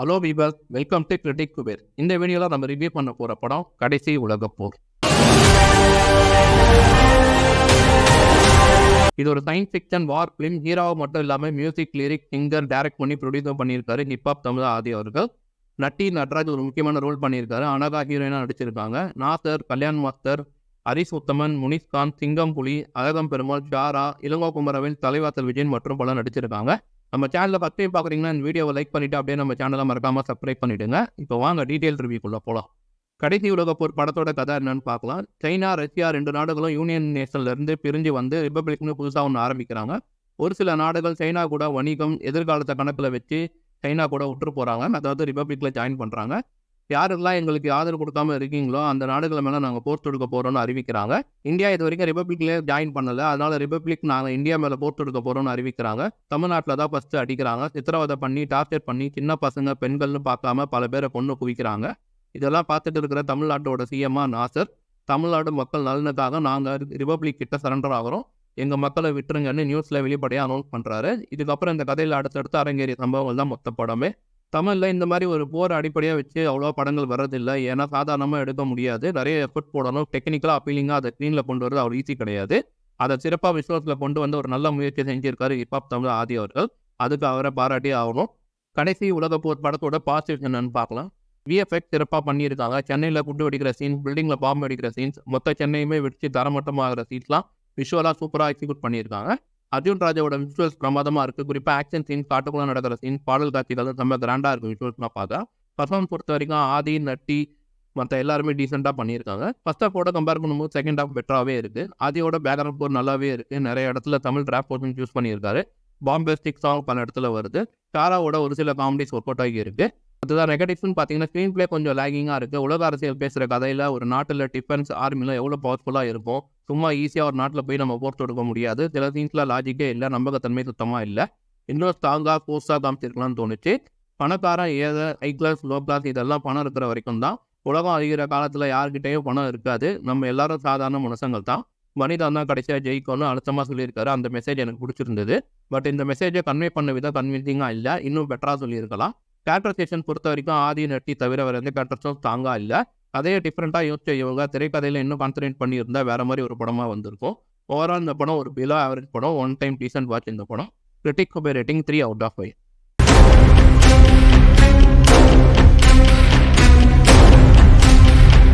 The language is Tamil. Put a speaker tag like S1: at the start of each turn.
S1: Hello viewer, welcome to critic Kuber. இந்த வீடியோவில் நம்ம ரிவ்யூ பண்ண போகிற படம் கடைசி உலகப் போர். இது ஒரு சயின்ஸ் ஃபிக்ஷன் வார் ஃபிலிம். ஹீரோவை மட்டும் இல்லாமல் மியூசிக், லிரிக், சிங்கர், டைரக்ட் பண்ணி ப்ரொடியூஸர் பண்ணியிருக்காரு ஹிப்ஹாப் தமிழ் ஆதி அவர்கள். நட்டி நட்ராஜ் ஒரு முக்கியமான ரோல் பண்ணியிருக்காரு. அனகா ஹீரோயினாக நடிச்சிருக்காங்க. நாசர், கல்யாண் மாஸ்டர், ஹரிஷ் உத்தமன், முனிஷ்காந்த், சிங்கம் புலி, அழகம் பெருமாள், ஷாரா, இளங்கோ குமரவேல், தலைவாசல் விஜயன் மற்றும் பலர் நடிச்சிருக்காங்க. நம்ம சேனலில் ஃபஸ்ட் டைம் பார்க்குறீங்கன்னா இந்த வீடியோவை லைக் பண்ணிவிட்டு அப்படியே நம்ம சேனலை மறக்காமல் சப்ஸ்கிரைப் பண்ணிவிடுங்க. இப்போ வாங்க டீட்டெயில் ரிவ்யூக்குள்ளே போகலாம். கடைசி உலகப் போர் படத்தோட கதை என்னன்னு பார்க்கலாம். சைனா, ரஷ்யா 2 நாடுகளும் யூனியன் நேஷன்லேருந்து பிரிஞ்சு வந்து ரிப்பப்ளிக்னு புதுசாக ஒன்று ஆரம்பிக்கிறாங்க. ஒரு சில நாடுகள் சைனா கூட வணிகம் எதிர்காலத்தை கணக்கில் வச்சு சைனா கூட விட்டு போகிறாங்க. அதாவது ரிப்பப்ளிக்கில் ஜாயின் பண்ணுறாங்க. யாரெல்லாம் எங்களுக்கு ஆதரவு கொடுக்காம இருக்கீங்களோ அந்த நாடுகளை மேலே நாங்கள் போர் தொடுக்க போகிறோம்னு அறிவிக்கிறாங்க. இந்தியா இது வரைக்கும் ரிப்பப்ளிக்லேயே ஜாயின் பண்ணலை. அதனால ரிப்பப்ளிக் நாங்கள் இந்தியா மேலே போர் தொடுக்க போகிறோம்னு அறிவிக்கிறாங்க. தமிழ்நாட்டில் தான் ஃபஸ்ட்டு அடிக்கிறாங்க. சித்திரவதை பண்ணி டார்ச்சர் பண்ணி சின்ன பசங்க பெண்கள்னு பார்க்காம பல பேரை கொண்டு குவிக்கிறாங்க. இதெல்லாம் பார்த்துட்டு இருக்கிற தமிழ்நாட்டோட சிஎம்மா நாசர், தமிழ்நாடு மக்கள் நலனுக்காக நாங்கள் ரிப்பப்ளிக் கிட்ட சரண்டர் ஆகிறோம், எங்கள் மக்களை விட்டுருங்கன்னு நியூஸில் வெளிப்படையாக அனௌன்ஸ் பண்ணுறாரு. இதுக்கப்புறம் இந்த கதையில் அடுத்தடுத்து அரங்கேறிய சம்பவங்கள் தான் மொத்த படமே. தமிழில் இந்த மாதிரி ஒரு போர் அடிப்படையாக வச்சு அவ்வளோ படங்கள் வர்றதில்லை. ஏன்னா சாதாரணமாக எடுக்க முடியாது. நிறைய எஃபர்ட் போடணும். டெக்னிக்கலாக அப்பீலிங்காக அதை ஸ்க்ரீனில் கொண்டு வரது அவ்வளோ ஈஸி கிடையாது. அதை சிறப்பாக விசுவாசத்தில் கொண்டு வந்து ஒரு நல்ல முயற்சி செஞ்சிருக்காரு ஹிப்ஹாப் தமிழ் ஆதி அவர்கள். அதுக்கு அவரை பாராட்டி ஆகணும். கடைசி உலகப் போர் படத்தோட பாசிட்டிவ் என்னன்னு பார்க்கலாம். விஎஃப்எக்ஸ் சிறப்பாக பண்ணியிருக்காங்க. சென்னையில் குண்டு வெடிக்கிற சீன்ஸ், பில்டிங்கில் பாம்பு வெடிக்கிற சீன்ஸ், மொத்த சென்னையுமே வெடிச்சு தரமட்டமாகிற சீன்ஸ்லாம் விஷுவலாக சூப்பராக எக்ஸிக்யூட் பண்ணியிருக்காங்க. அர்ஜுன் ராஜாவோட விஷுவல்ஸ் பிரமாதமாக இருக்குது. குறிப்பாக ஆக்ஷன் சீன்ஸ், காட்டுக்குள்ளே நடக்கிற சீன்ஸ், பாடல் காட்சிகள் செம்ம கிராண்டாக இருக்குது விஷுவல்ஸ்லாம் பார்த்தா. பர்ஃபார்மன்ஸ் பொறுத்த வரைக்கும் ஆதி, நட்டி மற்ற எல்லாருமே டீசெண்டாக பண்ணியிருக்காங்க. ஃபர்ஸ்ட் ஹாஃபோட கம்பேர் பண்ணும்போது செகண்ட் ஹாஃப் பெட்டராகவே இருக்குது. ஆதியோட பேக்ரவுண்ட் போர் நல்லாவே இருக்குது. நிறைய இடத்துல தமிழ் ரேப் போர்ஷன் யூஸ் பண்ணியிருக்காரு. பாம்பே ஸ்டிக் சாங் பல இடத்துல வருது. ஷாராவோட ஒரு சில காமெடிஸ் ஒர்க் அவுட் ஆகி இருக்குது. அதுதான் நெகட்டிவ்ஸ்னு பார்த்தீங்கன்னா ஸ்க்ரீன் பிளே கொஞ்சம் லேகிங்காக இருக்குது. உலக அரசியல் பேசுகிற கதையில் ஒரு நாட்டில் டிஃபென்ஸ் ஆர்மியில் எவ்வளோ பவர்ஃபுல்லாக இருக்கும். சும்மா ஈஸியாக ஒரு நாட்டில் போய் நம்ம போர் தொடுக்க முடியாது. சில சீன்ஸில் லாஜிக்கே இல்லை, நம்பகத்தன்மை சுத்தமாக இல்லை. இன்னும் ஸ்ட்ராங்காக ஃபோர்ஸாக காமிச்சிருக்கலாம்னு தோணுச்சு. பணக்காரன் ஏதை ஹை கிளாஸ் லோ கிளாஸ் இதெல்லாம் பணம் இருக்கிற வரைக்கும் தான். உலகம் அழிகிற காலத்தில் யார்கிட்டையும் பணம் இருக்காது. நம்ம எல்லாரும் சாதாரண மனுஷங்கள் தான். மனிதன் தான் கடைசியாக ஜெயிக்கணும்னு அழுத்தமாக சொல்லியிருக்காரு. அந்த மெசேஜ் எனக்கு பிடிச்சிருந்தது. பட் இந்த மெசேஜை கன்வே பண்ண விதம் கன்வின்சிங்காக இல்லை. இன்னும் பெட்டராக சொல்லியிருக்கலாம். கேரக்டரைசேஷன் பொறுத்த வரைக்கும் ஆதி, நட்டி தவிர வேறு எந்த கேரக்டர்ஸும் ஸ்ட்ராங்காக இல்லை. கதையை டிஃப்ரெண்ட்டாக யோசிச்ச இவங்க திரைக்கதையில் இன்னும் கான்சன்ட்ரேட் பண்ணியிருந்தால் வேறு மாதிரி ஒரு படமாக வந்திருக்கும். ஓவரால் இந்த படம் ஒரு பிலோ ஆவரேஜ் படம். ஒன் டைம் டீசன்ட் வாட்ச் இந்த படம். Critic Kuber rating 3 out of 5.